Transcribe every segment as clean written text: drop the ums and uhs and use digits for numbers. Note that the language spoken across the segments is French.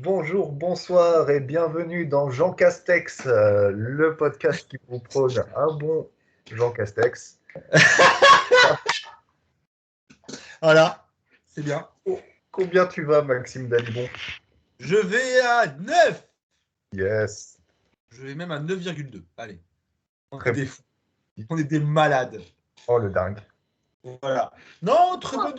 bonjour, bonsoir et bienvenue dans Jean Castex, le podcast qui vous prône un bon Jean Castex. Voilà, c'est bien. Combien tu vas, Maxime Dalibon? Je vais à 9. Yes. Je vais même à 9,2. Allez. On Très est des fous. On est des malades. Oh, le dingue. Voilà. Non, très bonne.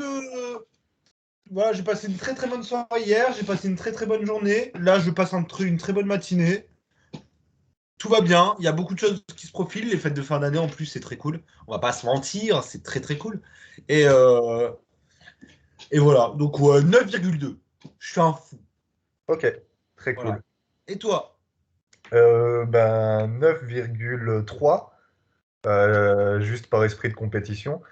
Voilà, j'ai passé une très très bonne soirée hier. J'ai passé une très très bonne journée. Là, je passe une très bonne matinée. Tout va bien. Il y a beaucoup de choses qui se profilent. Les fêtes de fin d'année, en plus, c'est très cool. On va pas se mentir, c'est très très cool. Et voilà. Donc, ouais, 9,2. Je suis un fou. Ok, très Voilà. cool. Et toi? 9,3, juste par esprit de compétition.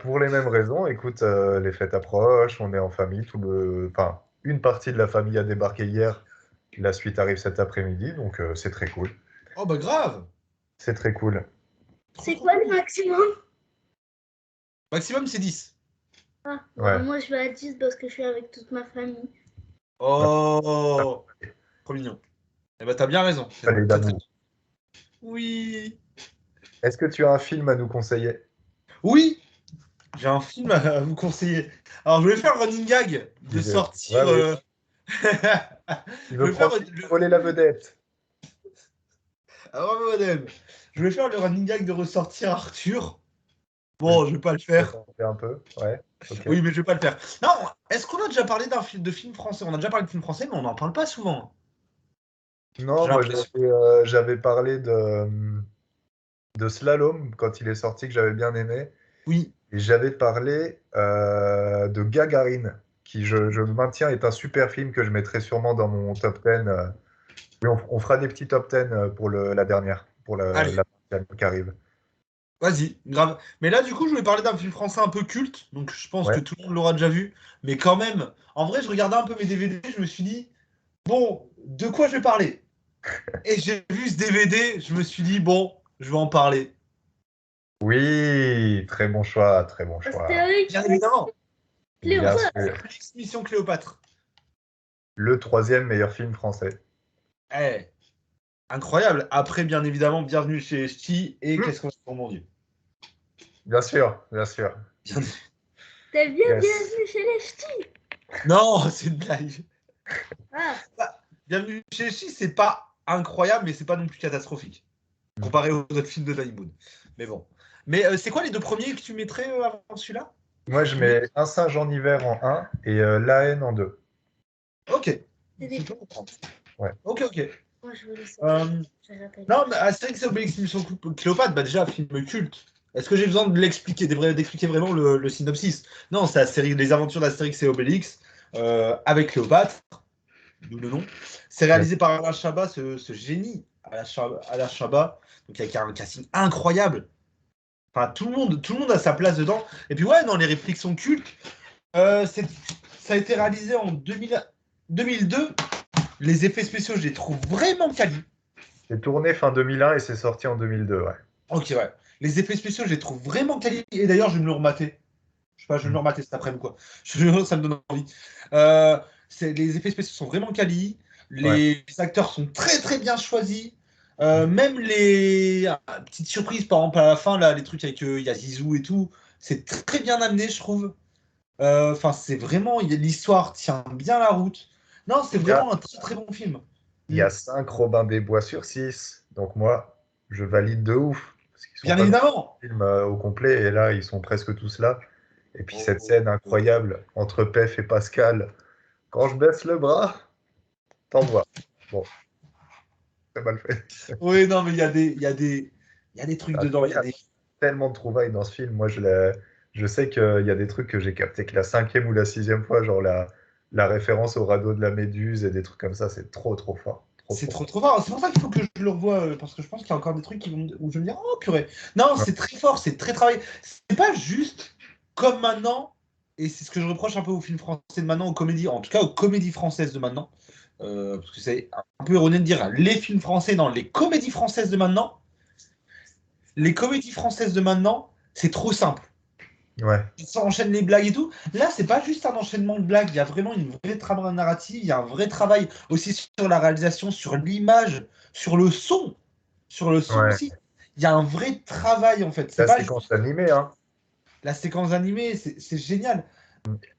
Pour les mêmes raisons, écoute, les fêtes approchent, on est en famille, une partie de la famille a débarqué hier, la suite arrive cet après-midi, donc c'est très cool. Oh, bah grave. C'est très cool. C'est quoi le maximum? Maximum, c'est 10. Ah, Ouais. moi je vais à 10 parce que je suis avec toute ma famille. Oh, trop mignon. Eh ben, t'as bien raison. C'est Allez, très, très... d'amour. Oui. Est-ce que tu as un film à nous conseiller? Oui, j'ai un film à vous conseiller. Alors, je vais faire le running gag de sortir. Ouais, il Je veut vais faire voler la vedette. Alors, madame, je vais faire le running gag de ressortir Arthur. Bon, je vais pas le faire. Un peu, ouais. Okay. Oui, mais je vais pas le faire. Non, est-ce qu'on a déjà parlé de film français? On a déjà parlé de film français, mais on n'en parle pas souvent. Non, moi j'avais parlé de Slalom quand il est sorti que j'avais bien aimé. Oui. Et j'avais parlé de Gagarine, qui je maintiens est un super film que je mettrai sûrement dans mon top 10. Oui, on fera des petits top 10 pour la dernière, pour la qui arrive. Vas-y, grave. Mais là, du coup, je voulais parler d'un film français un peu culte, donc je pense que tout le monde l'aura déjà vu. Mais quand même, en vrai, je regardais un peu mes DVD, je me suis dit, bon, de quoi je vais parler? Et j'ai vu ce DVD, je me suis dit, bon, je vais en parler. Oui, très bon choix, très bon choix. Bien évidemment. Bien sûr. Mission Cléopâtre. Le 3e meilleur film français. Eh, incroyable. Après, bien évidemment, Bienvenue chez Ch'ti et Qu'est-ce qu'on fait pour mon Dieu. Bien sûr, bien sûr. T'es bien bienvenue chez les ch'tis. Non, c'est une blague. Ah. Bienvenue chez Ch'ti, c'est pas incroyable, mais c'est pas non plus catastrophique. Comparé aux autres films de Danny Boone. Mais bon. Mais c'est quoi les deux premiers que tu mettrais avant celui-là? Moi, je mets Un singe en hiver en 1 et La haine en 2. Ok. Ouais. Ok. Moi je veux Non, mais Astérix et Obélix Mission Cléopâtre, bah déjà, film culte. Est-ce que j'ai besoin de l'expliquer, d'expliquer vraiment le synopsis? Non, c'est la série Les Aventures d'Astérix et Obélix avec Cléopâtre, d'où le nom. C'est réalisé par Alain Chabat, ce génie, Alain Chabat, donc avec un casting incroyable. Enfin, tout le monde a sa place dedans. Et puis ouais, dans les répliques sont cultes. Ça a été réalisé en 2002. Les effets spéciaux, je les trouve vraiment quali. C'est tourné fin 2001 et c'est sorti en 2002, ouais. Ok, ouais. Les effets spéciaux, je les trouve vraiment quali. Et d'ailleurs, je vais me le remater. Je sais pas, je vais me le remater cet après-midi, quoi. Ça me donne envie. Les effets spéciaux sont vraiment quali. Les acteurs sont très très bien choisis. Même les petites surprises, par exemple, à la fin, là, les trucs avec il y a Zizou et tout, c'est très bien amené, je trouve. Enfin, c'est vraiment. L'histoire tient bien la route. Non, c'est vraiment un très très bon film. Il y a 5 Robin des Bois sur 6. Donc moi, je valide de ouf. Parce qu'ils sont Bien pas évidemment. dans le film au complet. Et là, ils sont presque tous là. Et puis cette scène incroyable entre Pef et Pascal. Quand je baisse le bras, t'envoies. Bon, c'est mal fait. Oui, non, mais il y a des trucs dedans. Il y a des... tellement de trouvailles dans ce film. Moi, je sais qu'il y a des trucs que j'ai capté que la 5e ou la 6e fois, genre la référence au radeau de la Méduse et des trucs comme ça, c'est trop, trop fort. C'est trop fort. C'est pour ça qu'il faut que je le revoie, parce que je pense qu'il y a encore des trucs où je vais me dire, oh purée. Non, c'est très fort, c'est très travaillé. C'est pas juste comme maintenant, et c'est ce que je reproche un peu aux films français de maintenant, aux comédies, en tout cas aux comédies françaises de maintenant, parce que c'est un peu erroné de dire les films français, non, les comédies françaises de maintenant, c'est trop simple. Ouais. Ça enchaîne les blagues et tout. Là, c'est pas juste un enchaînement de blagues. Il y a vraiment une vraie trame narrative. Il y a un vrai travail aussi sur la réalisation, sur l'image, sur le son. Sur le son Ouais. aussi. Il y a un vrai travail en fait. C'est La pas séquence juste animée, hein. la séquence animée, c'est génial.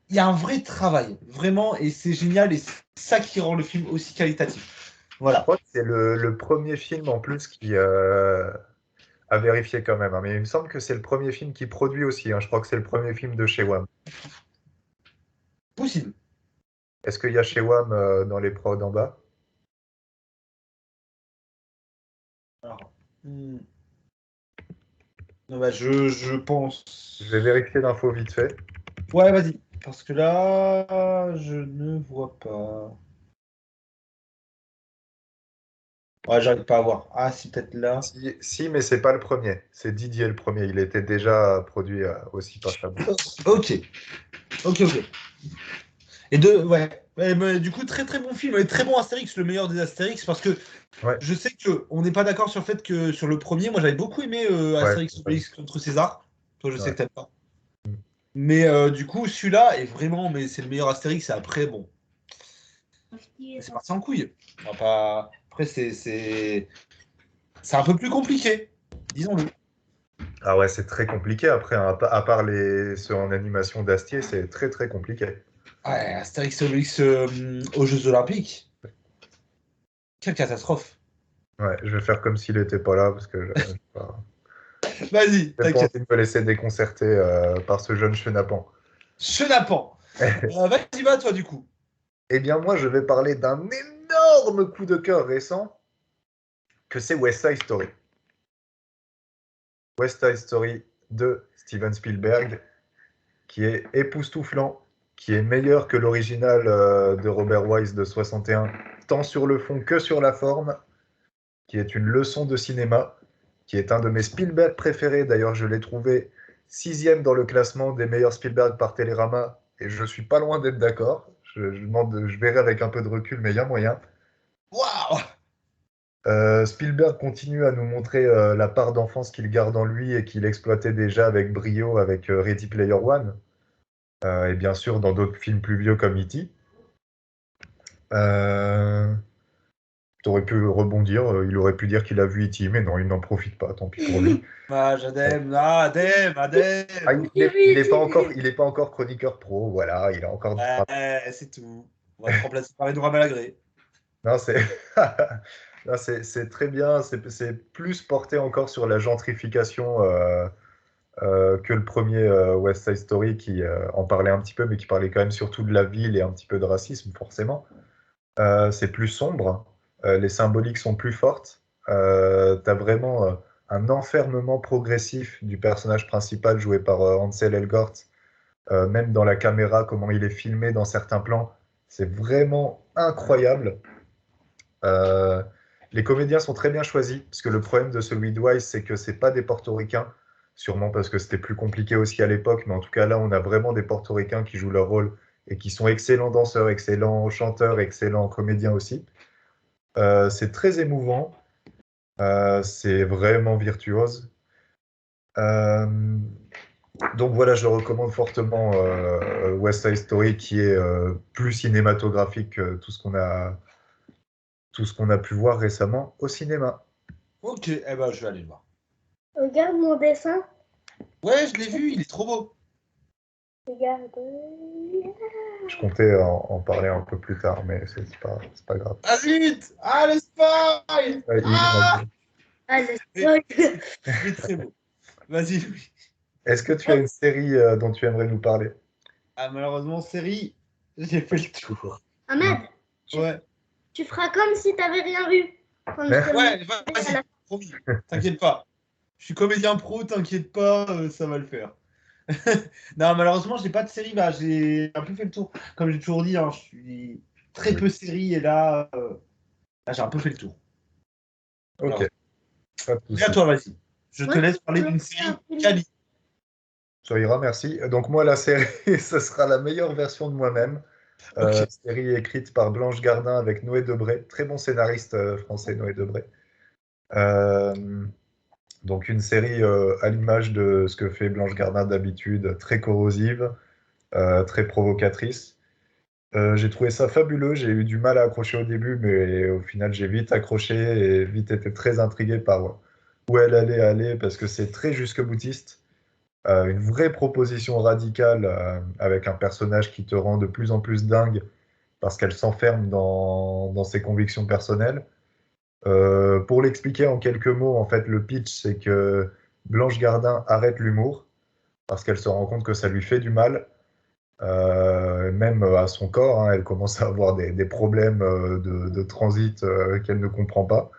Il y a un vrai travail, vraiment, et c'est génial. Et c'est ça qui rend le film aussi qualitatif. Je Voilà. crois que c'est le premier film en plus qui a vérifié quand même, hein. Mais il me semble que c'est le premier film qui produit aussi, hein. Je crois que c'est le premier film de chez WAM. Possible. Est-ce qu'il y a chez WAM dans les prods en bas? Alors, non, bah, je pense. Je vais vérifier l'info vite fait. Ouais, vas-y. Parce que là, je ne vois pas. Ouais, j'arrive pas à voir. Ah, si, peut-être là. Si, mais c'est pas le premier. C'est Didier le premier. Il était déjà produit aussi par Chabrol. Ok. Ok, ok. Et deux, ouais. Ouais, mais du coup, très très bon film. Et très bon Astérix, le meilleur des Astérix. Parce que Ouais, je sais qu'on n'est pas d'accord sur le fait que sur le premier, moi j'avais beaucoup aimé ouais, Astérix Obélix contre César. Toi, je sais ouais. que t'aimes pas. Mais du coup, celui-là est vraiment, mais c'est le meilleur Astérix. Et après, bon, c'est parti en couille. On va pas. Après, c'est un peu plus compliqué, disons-le. Ah ouais, c'est très compliqué après, hein. À part ceux en animation d'Astier, c'est très très compliqué. Ouais, Astérix et Obélix aux Jeux Olympiques. Quelle catastrophe. Ouais, je vais faire comme s'il n'était pas là parce que je n'ai pas, Vas-y, j'ai pas t'inquiète. envie de me laisser déconcerter par ce jeune chenapan. Chenapan. Vas-y, va, toi, du coup. Eh bien, moi, je vais parler d'un énorme coup de cœur récent que c'est West Side Story. West Side Story de Steven Spielberg, qui est époustouflant, qui est meilleur que l'original de Robert Wise de 61, tant sur le fond que sur la forme, qui est une leçon de cinéma, qui est un de mes Spielberg préférés. D'ailleurs, je l'ai trouvé 6e dans le classement des meilleurs Spielberg par Télérama, et je suis pas loin d'être d'accord. Je verrai avec un peu de recul, mais il y a moyen. Waouh. Spielberg continue à nous montrer la part d'enfance qu'il garde en lui et qu'il exploitait déjà avec brio avec Ready Player One, et bien sûr dans d'autres films plus vieux comme E.T. Euh, T'aurais pu rebondir, il aurait pu dire qu'il a vu E.T., mais non, il n'en profite pas, tant pis pour lui. Ah, j'adème. Ah, adème, Ah, adème. il est pas encore chroniqueur pro, voilà, il a encore du travail. Ouais, c'est tout. On va te remplacer par Edouard Malagré. Non, c'est non, c'est très bien, c'est plus porté encore sur la gentrification que le premier West Side Story qui en parlait un petit peu, mais qui parlait quand même surtout de la ville et un petit peu de racisme, forcément. C'est plus sombre, les symboliques sont plus fortes. Tu as vraiment un enfermement progressif du personnage principal joué par Ansel Elgort, même dans la caméra, comment il est filmé dans certains plans. C'est vraiment incroyable. Euh, les comédiens sont très bien choisis, parce que le problème de celui de Wise, c'est que c'est pas des portoricains, sûrement parce que c'était plus compliqué aussi à l'époque, mais en tout cas là, on a vraiment des portoricains qui jouent leur rôle et qui sont excellents danseurs, excellents chanteurs, excellents comédiens aussi. C'est très émouvant, c'est vraiment virtuose. Euh, donc voilà, je recommande fortement West Side Story, qui est plus cinématographique que tout ce qu'on a pu voir récemment au cinéma. Ok, eh ben, je vais aller le voir. Regarde mon dessin. Ouais, je l'ai vu, il est trop beau. Regarde. Je comptais en parler un peu plus tard, mais c'est pas grave. Ah zut! Ah, le spoil! Ouais, Ah! Ah, le Mais spoil. il est très beau. Vas-y, Louis. Est-ce que tu as une série dont tu aimerais nous parler? Ah, malheureusement, série, j'ai fait le tour. Ahmed, tu, Ouais. tu feras comme si t'avais rien vu. Quand je te le Ouais, montrerai à vas-y, la promis. T'inquiète pas. Je suis comédien pro, t'inquiète pas, ça va le faire. Non, malheureusement, j'ai pas de série. Bah, j'ai un peu fait le tour. Comme j'ai toujours dit, hein, je suis très peu série et là, j'ai un peu fait le tour. Ok, Alors, pas de à souci. toi, vas-y. Je te Moi, laisse parler je vais d'une lancer un série film. quali. Ça ira, merci. Donc moi, la série, ce sera la meilleure version de moi-même. Ok. Série écrite par Blanche Gardin avec Noé Debré, très bon scénariste français, Noé Debré. Euh, Donc une série à l'image de ce que fait Blanche Gardin d'habitude, très corrosive, très provocatrice. J'ai trouvé ça fabuleux, j'ai eu du mal à accrocher au début, mais au final j'ai vite accroché et vite été très intrigué par où elle allait aller, parce que c'est très jusque-boutiste. Une vraie proposition radicale avec un personnage qui te rend de plus en plus dingue parce qu'elle s'enferme dans ses convictions personnelles. Pour l'expliquer en quelques mots, en fait, le pitch, c'est que Blanche Gardin arrête l'humour parce qu'elle se rend compte que ça lui fait du mal, même à son corps. Hein, elle commence à avoir des problèmes de transit qu'elle ne comprend pas.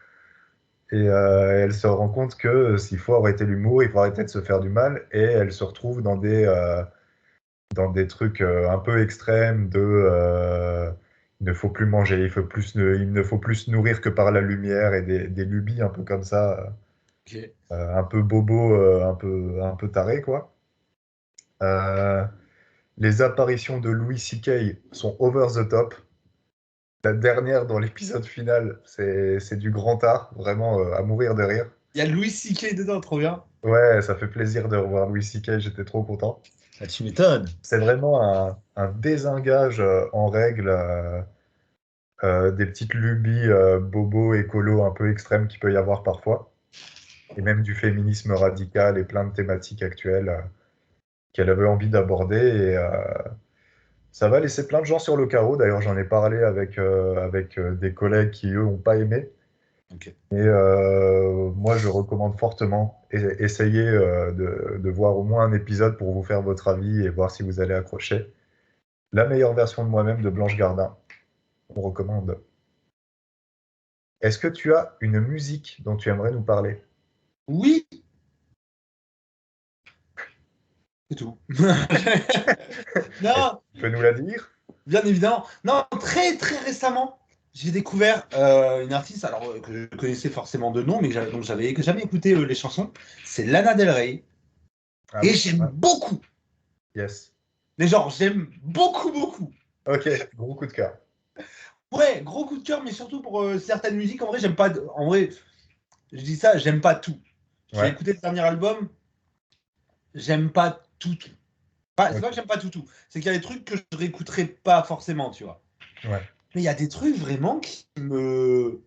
Et elle se rend compte que s'il faut arrêter l'humour, il faut arrêter de se faire du mal. Et elle se retrouve dans des trucs un peu extrêmes de il ne faut plus manger, il ne faut plus se nourrir que par la lumière et des lubies un peu comme ça, Ok. un peu bobo, un peu taré, quoi. Euh, les apparitions de Louis C.K. sont over the top. La dernière dans l'épisode final, c'est du grand art, vraiment à mourir de rire. Il y a Louis C.K. dedans, trop bien. Ouais, ça fait plaisir de revoir Louis C.K., j'étais trop content. Ah, tu m'étonnes. C'est vraiment un désengage en règle des petites lubies bobo, écolo un peu extrêmes qu'il peut y avoir parfois, et même du féminisme radical et plein de thématiques actuelles qu'elle avait envie d'aborder. Et ça va laisser plein de gens sur le carreau. D'ailleurs, j'en ai parlé avec des collègues qui, eux, n'ont pas aimé. Ok. Et moi, je recommande fortement. Essayez de voir au moins un épisode pour vous faire votre avis et voir si vous allez accrocher. La meilleure version de moi-même de Blanche Gardin. On recommande. Est-ce que tu as une musique dont tu aimerais nous parler? Oui, c'est tout. Non, Tu peux nous la dire? bien évidemment. Non, très très récemment, j'ai découvert une artiste alors, que je connaissais forcément de nom, mais dont j'avais jamais écouté les chansons. C'est Lana Del Rey. Ah Et oui. j'aime Ouais. beaucoup. Yes. Mais genre, j'aime beaucoup, beaucoup. Ok, gros coup de cœur. Ouais, gros coup de cœur, mais surtout pour certaines musiques. En vrai, j'aime pas. En vrai, je dis ça, j'aime pas tout. J'ai Ouais. écouté le dernier album, j'aime pas tout, tout. C'est Ok. pas que j'aime pas tout, tout. C'est qu'il y a des trucs que je réécouterai pas forcément, tu vois. Ouais. Mais il y a des trucs vraiment qui me.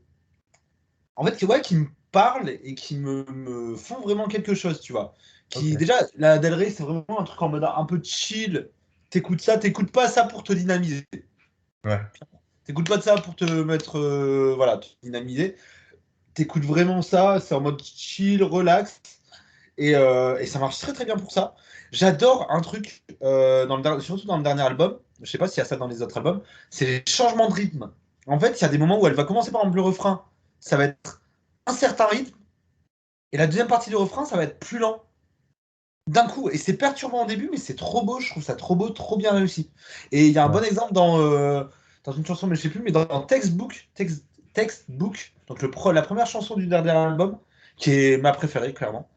En fait, ouais, qui me parlent et qui me font vraiment quelque chose, tu vois. Ok. Déjà, la Del Rey, c'est vraiment un truc en mode un peu chill. T'écoutes ça, t'écoutes pas ça pour te dynamiser. Ouais. T'écoutes pas de ça pour te mettre, voilà, te dynamiser. T'écoutes vraiment ça, c'est en mode chill, relax. Et ça marche très très bien pour ça. J'adore un truc, surtout dans le dernier album, je sais pas s'il y a ça dans les autres albums, c'est les changements de rythme. En fait, il y a des moments où elle va commencer par exemple le refrain, ça va être un certain rythme, et la deuxième partie du refrain, ça va être plus lent. D'un coup, et c'est perturbant au début, mais c'est trop beau, je trouve ça trop beau, trop bien réussi. Et il y a un Ouais. bon exemple dans une chanson, mais je sais plus, mais dans Textbook, donc la première chanson du dernier album, qui est ma préférée, clairement.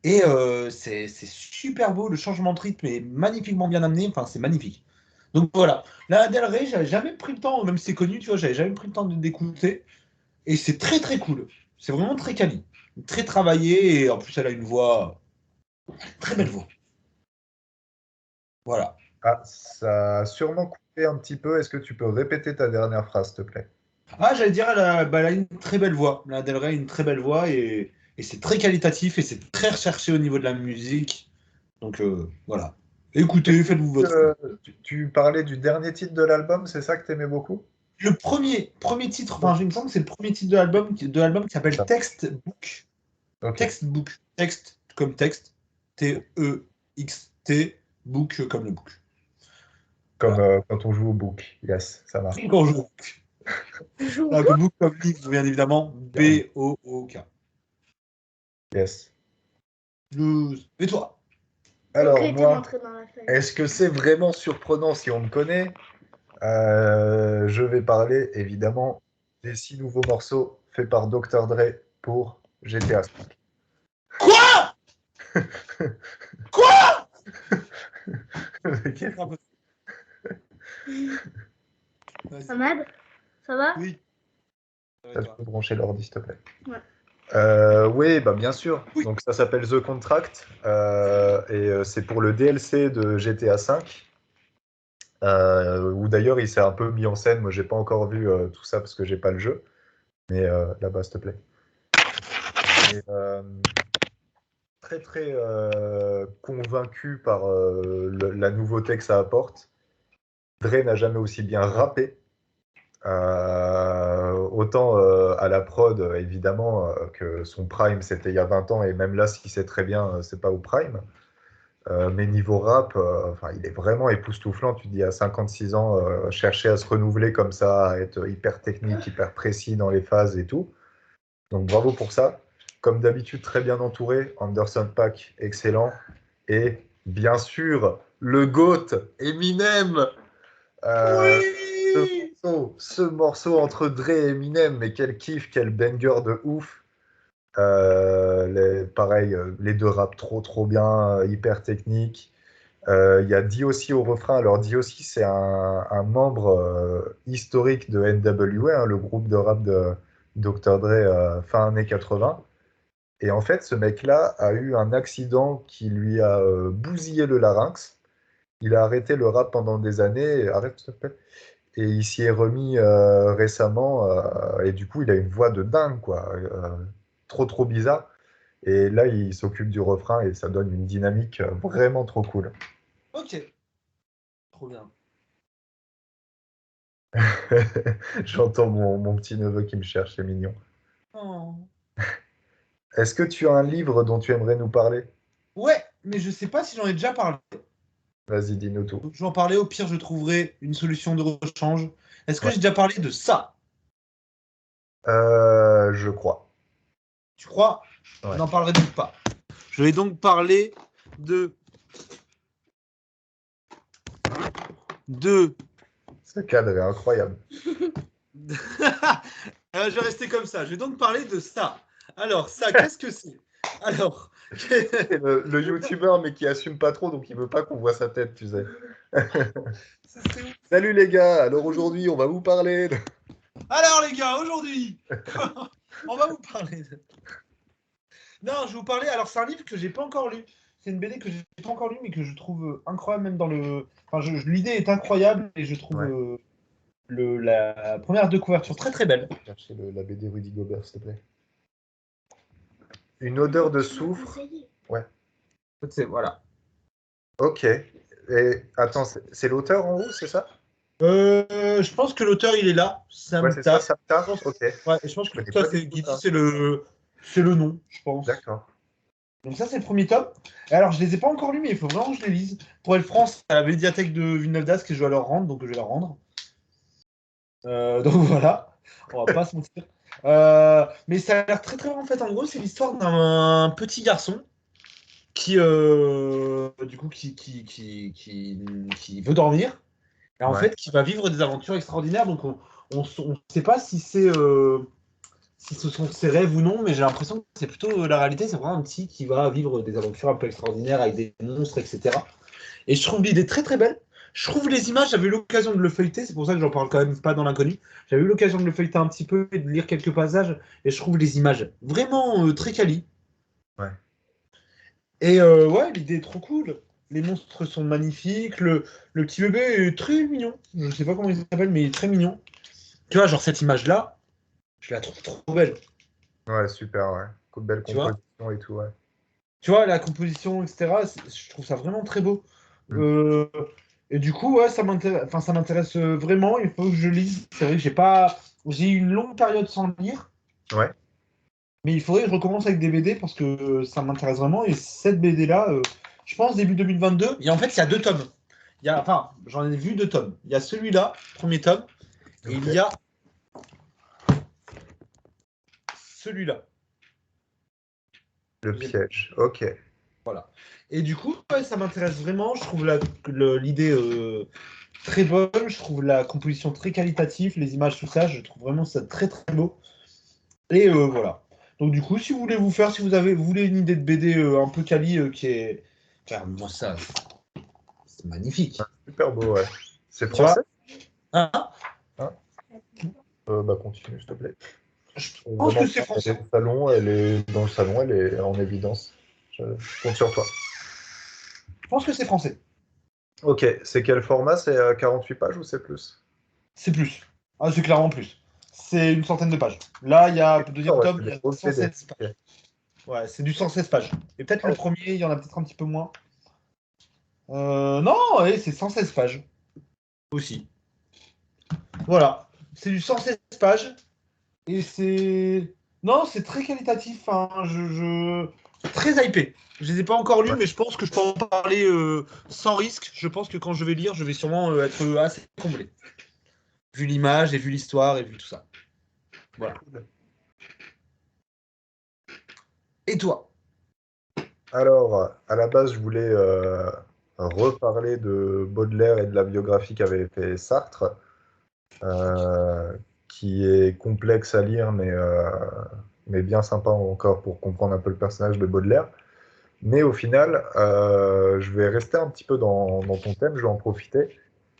Et c'est super beau, le changement de rythme est magnifiquement bien amené, enfin c'est magnifique. Donc voilà, la Del Rey, j'avais jamais pris le temps, même si c'est connu, tu vois, j'avais jamais pris le temps d'écouter, et c'est très très cool. C'est vraiment très quali, très travaillé, et en plus elle a une voix, très belle voix. Voilà. Ah, ça a sûrement coupé un petit peu. Est-ce que tu peux répéter ta dernière phrase, s'il te plaît? Ah, j'allais dire, elle a une très belle voix. La Del Rey a une très belle voix et c'est très qualitatif et c'est très recherché au niveau de la musique. Donc voilà. Écoutez, faites-vous votre avis. Tu parlais du dernier titre de l'album, c'est ça que tu aimais beaucoup? Le premier titre, enfin, il me semble que c'est le premier titre de l'album qui s'appelle Ça. Textbook. Ok. Textbook. Texte comme texte. T-E-X-T. Book comme le book. Comme Voilà. quand on joue au book. Yes, ça marche. Quand je Je Ah, que book comme livre, bien évidemment. Bien. B-O-O-K. Yes. Et toi? Ok, Alors t'es moi, rentré dans la famille. est-ce que c'est vraiment surprenant si on me connaît? Je vais parler évidemment des 6 nouveaux morceaux faits par Dr. Dre pour GTA 5. Quoi? Quoi? Ok. Vas-y. Ahmad, ça va? Oui. Ça va et Ça, tu toi? peux brancher l'ordi, s'il te plaît. Ouais. Oui, bah bien sûr. Oui. Donc ça s'appelle The Contract et c'est pour le DLC de GTA V. Où d'ailleurs il s'est un peu mis en scène. Moi, j'ai pas encore vu tout ça parce que j'ai pas le jeu. Mais là-bas, s'il te plaît. Et, très très convaincu par la nouveauté que ça apporte. Dre n'a jamais aussi bien rappé. Autant à la prod, évidemment, que son prime, c'était il y a 20 ans, et même là, ce qu'il sait très bien, c'est pas au prime. Mais niveau rap, enfin, il est vraiment époustouflant. Tu te dis, à 56 ans, chercher à se renouveler comme ça, à être hyper technique, hyper précis dans les phases et tout. Donc bravo pour ça. Comme d'habitude, très bien entouré. Anderson .Paak, excellent. Et bien sûr, le GOAT, Eminem. Euh, Oui. ce morceau entre Dre et Eminem, mais quel kiff, quel banger de ouf. Pareil, les deux rappent trop trop bien, hyper technique. Il y a D.O.C. au refrain. Alors D.O.C. c'est un membre historique de N.W.A., hein, le groupe de rap de Dr. Dre fin années 80. Et en fait, ce mec-là a eu un accident qui lui a bousillé le larynx. Il a arrêté le rap pendant des années. Arrête, s'il te plaît. Et il s'y est remis récemment. Et du coup, il a une voix de dingue, quoi. Trop, trop bizarre. Et là, il s'occupe du refrain et ça donne une dynamique vraiment trop cool. Ok. Trop bien. J'entends mon petit neveu qui me cherche, c'est mignon. Oh. Est-ce que tu as un livre dont tu aimerais nous parler? Ouais, mais je sais pas si j'en ai déjà parlé. Vas-y, dis-nous tout. Donc, je vais en parler. Au pire, je trouverai une solution de rechange. Est-ce que Ouais. j'ai déjà parlé de ça? Je crois. Tu crois? Je Ouais. n'en parlerai donc pas. Je vais donc parler de de. Ce cadre est incroyable. Je vais rester comme ça. Je vais donc parler de ça. Alors, ça, qu'est-ce que c'est? Alors, C'est le youtubeur, mais qui assume pas trop, donc il veut pas qu'on voit sa tête, tu sais. ça serait où? Salut les gars, alors aujourd'hui, on va vous parler de... Alors, les gars, aujourd'hui, on va vous parler de... Non, je vais vous parler. Alors, c'est un livre que j'ai pas encore lu. C'est une BD que j'ai pas encore lu, mais que je trouve incroyable, même dans le. Enfin, l'idée est incroyable et je trouve Ouais. la première de couverture très très belle. Chercher la BD Rudy Gobert, s'il te plaît. Une odeur de soufre. Ouais. Voilà. Ok. Et attends, c'est l'auteur en haut, c'est ça? Je pense que l'auteur il est là, Ouais, c'est ça, Samta. Saptar. Je pense, Ok. ouais, je pense Je que connais ça pas du c'est tout Guidi, ça. c'est le nom, je pense. D'accord. Donc ça c'est le premier tome. Et alors je les ai pas encore lus, mais il faut vraiment que je les lise. Pour Elle France, à la médiathèque de Villeneuve d'Ascq et je dois leur rendre, donc je vais leur rendre. Donc voilà, on va pas se mentir. Mais ça a l'air très très bien en fait. En gros, c'est l'histoire d'un petit garçon qui du coup qui veut dormir et en Ouais. fait qui va vivre des aventures extraordinaires. Donc on sait pas si ce sont ses rêves ou non, mais j'ai l'impression que c'est plutôt la réalité. C'est vraiment un petit qui va vivre des aventures un peu extraordinaires avec des monstres, etc. Et je trouve l'idée très très belle. Je trouve les images, j'avais eu l'occasion de le feuilleter, c'est pour ça que j'en parle quand même pas dans l'inconnu. J'avais eu l'occasion de le feuilleter un petit peu et de lire quelques passages, et je trouve les images vraiment très quali. Ouais. Et ouais, l'idée est trop cool. Les monstres sont magnifiques, le petit bébé est très mignon. Je sais pas comment il s'appelle, mais il est très mignon. Tu vois, genre cette image-là, je la trouve trop belle. Ouais, super, ouais. Belle Tu vois? composition et tout, ouais. Tu vois, la composition, etc., je trouve ça vraiment très beau. Mm. Euh, et du coup, ouais, ça m'intéresse vraiment. Il faut que je lise. C'est vrai que j'ai eu une longue période sans lire, Ouais. mais il faudrait que je recommence avec des BD parce que ça m'intéresse vraiment. Et cette BD-là, je pense début 2022. Et en fait, il y a deux tomes. Enfin, j'en ai vu deux tomes. Il y a celui-là, premier tome, et il Ok. y a celui-là. Le Deuxième. piège. Ok. Voilà. Et du coup, ouais, ça m'intéresse vraiment. Je trouve l'idée très bonne. Je trouve la composition très qualitative, les images, tout ça. Je trouve vraiment ça très très beau. Et voilà. Donc du coup, si vous voulez si vous voulez une idée de BD un peu quali qui est, enfin, moi ça, c'est magnifique. Super beau, ouais. C'est Tu vois? français? Hein. Hein bah, continue, s'il te plaît. Je pense que c'est Elle français. est elle est dans le salon, elle est en évidence. Je compte sur toi. Je pense que c'est français. Ok, c'est quel format? C'est 48 pages ou c'est plus? C'est plus. Ah, c'est clairement plus. C'est une centaine de pages. Là, il y a le Ah deuxième ouais, tome, c'est il y des a gros CD. 116 pages. Ouais, c'est du 116 pages. Et peut-être le Ok. premier, il y en a peut-être un petit peu moins. Non, ouais, c'est 116 pages aussi. Voilà. C'est du 116 pages. Et c'est. Non, c'est très qualitatif. Hein. Très hypé. Je les ai pas encore lus, Ouais. mais je pense que je peux en parler sans risque. Je pense que quand je vais lire, je vais sûrement être assez comblé. Vu l'image et vu l'histoire et vu tout ça. Voilà. Cool. Et toi? Alors, à la base, je voulais reparler de Baudelaire et de la biographie qu'avait fait Sartre, euh, qui est complexe à lire, mais bien sympa encore pour comprendre un peu le personnage de Baudelaire. Mais au final, je vais rester un petit peu dans ton thème, je vais en profiter,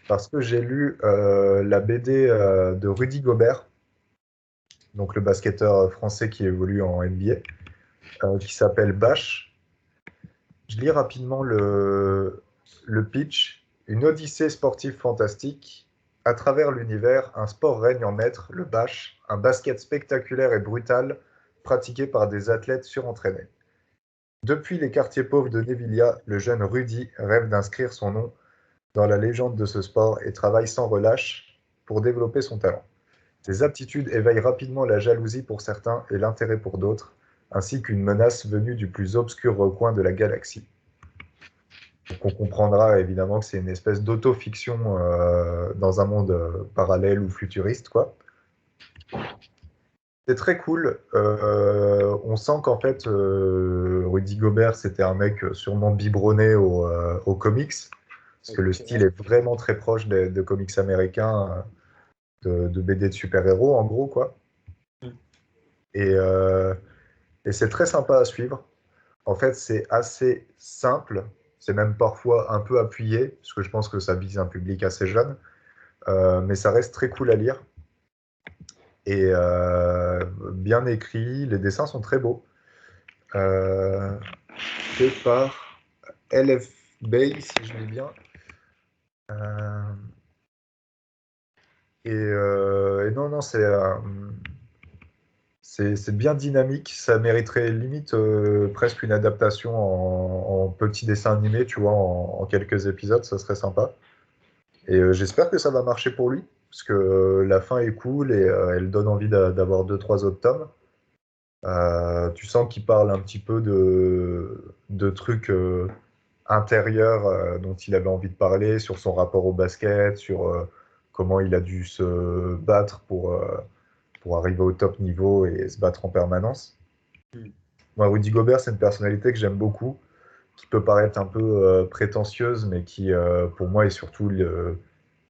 parce que j'ai lu la BD de Rudy Gobert, donc le basketteur français qui évolue en NBA, qui s'appelle Bash. Je lis rapidement le pitch. Une odyssée sportive fantastique. À travers l'univers, un sport règne en maître, le bash, un basket spectaculaire et brutal pratiqué par des athlètes surentraînés. Depuis les quartiers pauvres de Nevilia, le jeune Rudy rêve d'inscrire son nom dans la légende de ce sport et travaille sans relâche pour développer son talent. Ses aptitudes éveillent rapidement la jalousie pour certains et l'intérêt pour d'autres, ainsi qu'une menace venue du plus obscur recoin de la galaxie. Donc on comprendra évidemment que c'est une espèce d'auto-fiction dans un monde parallèle ou futuriste, quoi. C'est très cool. On sent qu'en fait, Rudy Gobert, c'était un mec sûrement biberonné aux comics, parce que le Ok. style est vraiment très proche de comics américains, de BD de super-héros, en gros, quoi. Et, euh, et c'est très sympa à suivre. En fait, c'est assez simple. C'est même parfois un peu appuyé, parce que je pense que ça vise un public assez jeune. Mais ça reste très cool à lire. Et bien écrit, les dessins sont très beaux. Fait par LF Bay, si je lis bien. Euh, et non, non, c'est bien dynamique. Ça mériterait limite presque une adaptation en petit dessin animé, tu vois, en quelques épisodes, ça serait sympa. Et j'espère que ça va marcher pour lui, parce que la fin est cool et elle donne envie d'avoir deux, trois autres tomes. Tu sens qu'il parle un petit peu de trucs intérieurs dont il avait envie de parler, sur son rapport au basket, sur comment il a dû se battre pour arriver au top niveau et se battre en permanence. Mm. Moi, Rudy Gobert, c'est une personnalité que j'aime beaucoup, qui peut paraître un peu prétentieuse, mais qui, pour moi, est surtout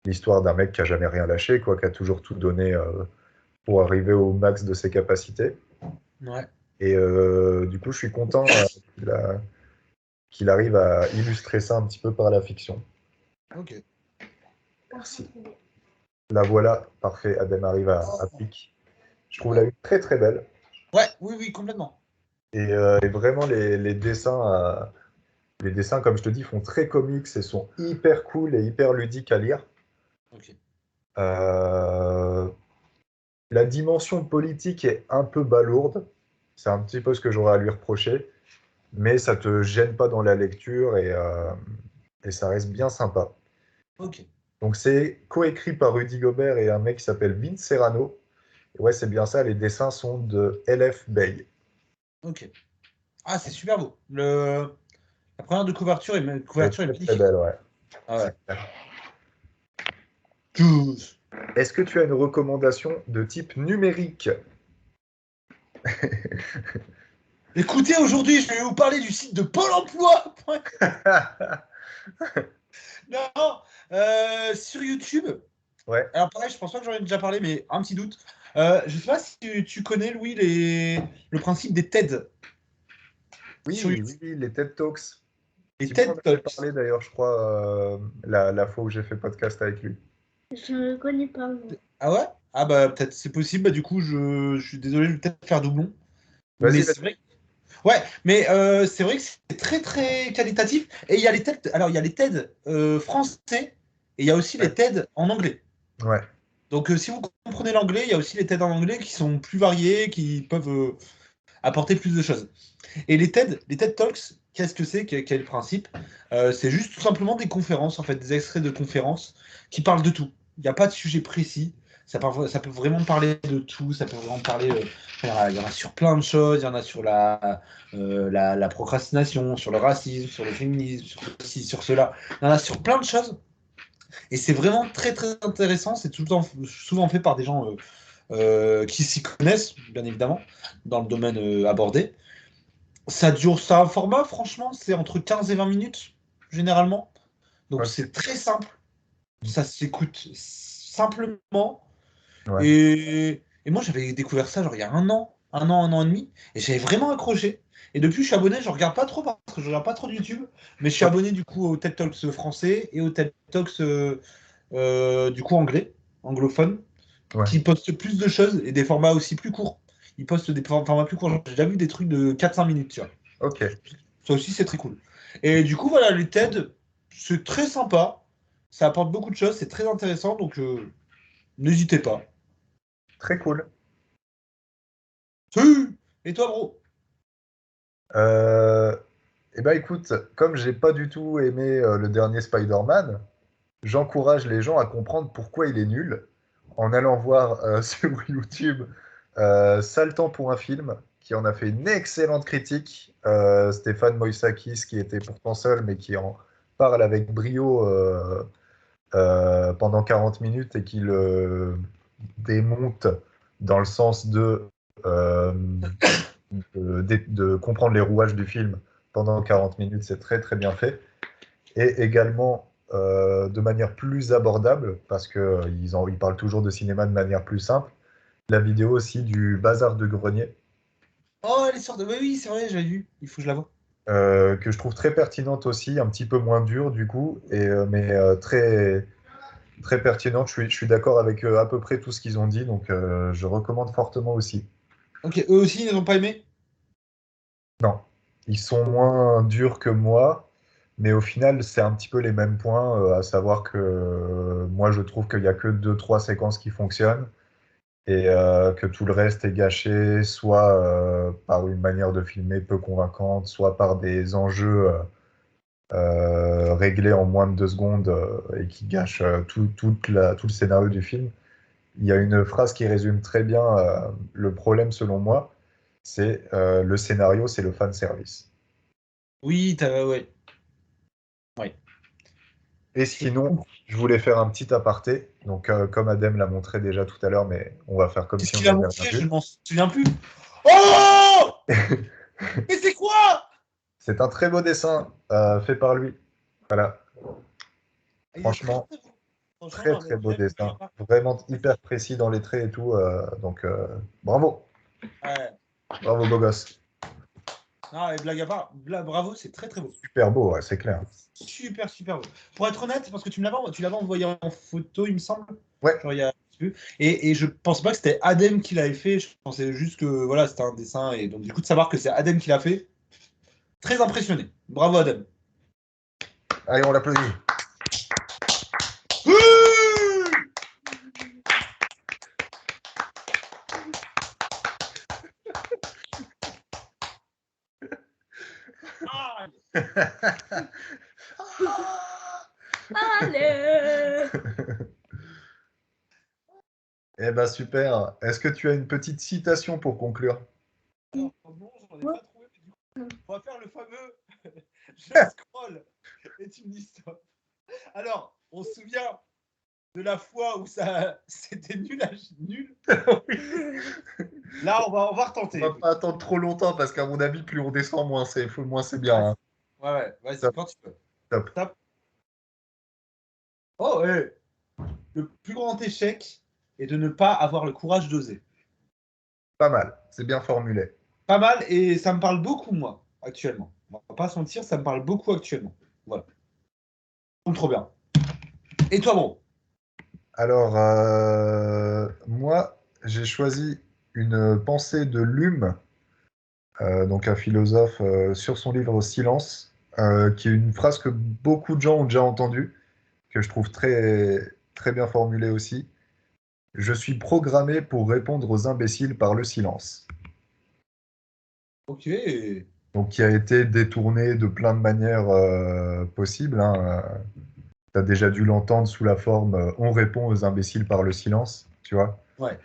l'histoire d'un mec qui a jamais rien lâché, quoi, qui a toujours tout donné pour arriver au max de ses capacités. Ouais. Et du coup, je suis content qu'il arrive à illustrer ça un petit peu par la fiction. Ok. Merci. La voilà, parfait. Adem arrive à pic. Je trouve la une très très belle. Ouais, oui, oui, complètement. Et vraiment, les dessins, comme je te dis, font très comics et sont hyper cool et hyper ludiques à lire. Ok. Euh, la dimension politique est un peu balourde. C'est un petit peu ce que j'aurais à lui reprocher. Mais ça te gêne pas dans la lecture et ça reste bien sympa. Ok. Donc c'est coécrit par Rudy Gobert et un mec qui s'appelle Vince Serrano. Et ouais, c'est bien ça, les dessins sont de LF Bay. Ok. Ah, c'est super beau. La première de couverture C'est couverture est très très magnifique. belle, ouais. Ah C'est ouais. clair. Tous. Est-ce que tu as une recommandation de type numérique? Écoutez, aujourd'hui, je vais vous parler du site de Pôle emploi. Non, sur YouTube. Ouais, Alors pareil, je pense pas que j'en ai déjà parlé, mais un petit doute. Je sais pas si tu connais, Louis, le principe des TED sur oui, oui, YouTube. oui, les TED Talks. Les Thibaut en TED avait Talks. parlé d'ailleurs, je crois, la fois où j'ai fait podcast avec lui. Je ne connais pas, moi. Ah ouais? Ah bah peut-être c'est possible, bah du coup je suis désolé, je vais peut-être faire doublon. Mais Vas-y, c'est vas-y. vrai. Ouais, mais c'est vrai que c'est très très qualitatif. Et il y a les TED, alors il y a les TED français et il y a aussi les Ouais. TED en anglais. Ouais. Donc si vous comprenez l'anglais, il y a aussi les TED en anglais qui sont plus variés, qui peuvent apporter plus de choses. Et les TED Talks, qu'est-ce que c'est? Quel est le principe? C'est juste tout simplement des conférences, en fait, des extraits de conférences qui parlent de tout. Il n'y a pas de sujet précis. Ça peut vraiment parler de tout. Ça peut vraiment parler. Il y en a sur plein de choses. Il y en a sur la procrastination, sur le racisme, sur le féminisme, sur ceci, sur cela. Il y en a sur plein de choses. Et c'est vraiment très très intéressant. C'est tout le temps souvent fait par des gens qui s'y connaissent, bien évidemment, dans le domaine abordé. Ça a un format, franchement, c'est entre 15 et 20 minutes, généralement. Donc Ok. c'est très simple, ça s'écoute simplement. Ouais. Et moi, j'avais découvert ça genre il y a un an et demi, et j'avais vraiment accroché. Et depuis, je suis abonné, je regarde pas trop parce que je regarde pas trop de YouTube, mais je suis Ok. abonné du coup au TED Talks français et au TED Talks du coup anglais, anglophone, Ouais. qui postent plus de choses et des formats aussi plus courts. Ils postent des formats plus courts. J'ai déjà vu des trucs de 4-5 minutes, tu vois. Ok. Ça aussi, c'est très cool. Et du coup, voilà, les TED, c'est très sympa. Ça apporte beaucoup de choses, c'est très intéressant, donc n'hésitez pas. Très cool. Et toi, bro? Euh, Eh ben écoute, comme j'ai pas du tout aimé le dernier Spider-Man, j'encourage les gens à comprendre pourquoi il est nul en allant voir sur YouTube Sale temps pour un film, qui en a fait une excellente critique. Stéphane Moïsakis, qui était pourtant seul, mais qui en parle avec brio pendant 40 minutes et qui le démonte dans le sens euh, de comprendre les rouages du film pendant 40 minutes. C'est très très bien fait. Et également de manière plus abordable, parce qu'ils parlent toujours de cinéma de manière plus simple, la vidéo aussi du Bazar de Grenier, Oh, elle est sortie. Oui, oui, c'est vrai, j'avais vu. Il faut que je la voie. que je trouve très pertinente aussi, un petit peu moins dure du coup, mais très, très pertinente. Je suis d'accord avec à peu près tout ce qu'ils ont dit, donc je recommande fortement aussi. Ok, eux aussi, ils n'ont pas aimé? Non, ils sont moins durs que moi, mais au final, c'est un petit peu les mêmes points, à savoir que moi, je trouve qu'il n'y a que deux, trois séquences qui fonctionnent et que tout le reste est gâché, soit par une manière de filmer peu convaincante, soit par des enjeux réglés en moins de 2 secondes et qui gâchent tout le scénario du film. Il y a une phrase qui résume très bien le problème selon moi, c'est le scénario, c'est le fan service. Oui, ouais. Ouais. Et Je sinon, je voulais faire un petit aparté. Donc, comme Adem l'a montré déjà tout à l'heure, mais on va faire comme Qu'est-ce si on qu'il a n'avait rien montré? Je vu. ne m'en souviens plus. Oh! Mais c'est quoi? C'est un très beau dessin fait par lui. Voilà, Il est très franchement, très beau. très Franchement, très beau j'ai dessin. remarqué. Vraiment hyper précis dans les traits et tout. Donc, bravo, Ouais. bravo, beau gosse. Non, et blague à part, bravo, c'est très très beau. Super beau, ouais, c'est clair. Super, super beau. Pour être honnête, parce que tu l'avais envoyé en photo, il me semble. Ouais, Genre, il y a... et je pense pas que c'était Adem qui l'avait fait. Je pensais juste que voilà, c'était un dessin. Et donc, du coup, de savoir que c'est Adem qui l'a fait, très impressionné. Bravo, Adem. allez, on l'applaudit. Ah, Allez! Eh ben super. Est-ce que tu as une petite citation pour conclure? alors, bon, j'en ai pas trouvé, mais du coup, on va faire le fameux je scroll et tu me dis stop. Alors, on se souvient de la fois où ça c'était nul. Là, on va On retenter. va Écoute. pas attendre trop longtemps parce qu'à mon avis, plus on descend, moins c'est bien, Ouais, hein. ouais, vas-y, Top, quand tu peux. top. Tape. Oh, ouais. Le plus grand échec est de ne pas avoir le courage d'oser. Pas mal. C'est bien formulé. Pas mal, et ça me parle beaucoup, moi, actuellement. On va pas se mentir, ça me parle beaucoup actuellement. Voilà. Donc, trop bien. Et toi, bon? Alors, moi, j'ai choisi une pensée de Lume, donc un philosophe, sur son livre Silence, qui est une phrase que beaucoup de gens ont déjà entendue, que je trouve très, très bien formulée aussi. Je suis programmé pour répondre aux imbéciles par le silence. Ok. Donc, qui a été détourné de plein de manières possibles, hein. Tu as déjà dû l'entendre sous la forme on répond aux imbéciles par le silence, tu vois. Ouais.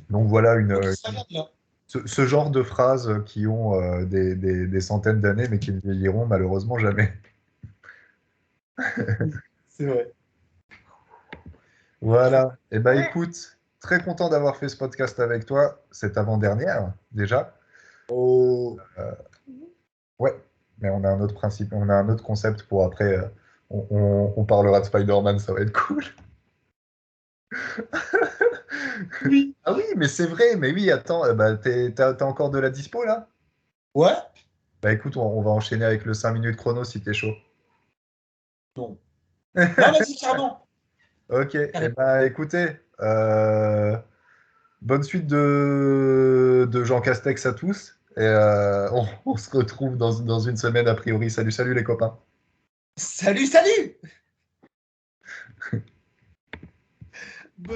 Donc voilà Ok, ça va bien. ce genre de phrases qui ont des centaines d'années, mais qui ne vieilliront malheureusement jamais. C'est vrai. Voilà. Eh ben écoute, très content d'avoir fait ce podcast avec toi, cette avant-dernière déjà. Oh. Ouais, mais on a un autre principe, on a un autre concept pour après. On parlera de Spider-Man, ça va être cool. Oui. Ah oui, mais c'est vrai, mais oui, attends, bah, t'as encore de la dispo là? Ouais? Bah écoute, on va enchaîner avec le 5 minutes chrono si t'es chaud. Non. Non, vas-y, carrément. Ok, eh Carrément. ben écoutez, bonne suite de Jean Castex à tous. Et on se retrouve dans une semaine a priori. Salut, salut les copains. Salut, salut!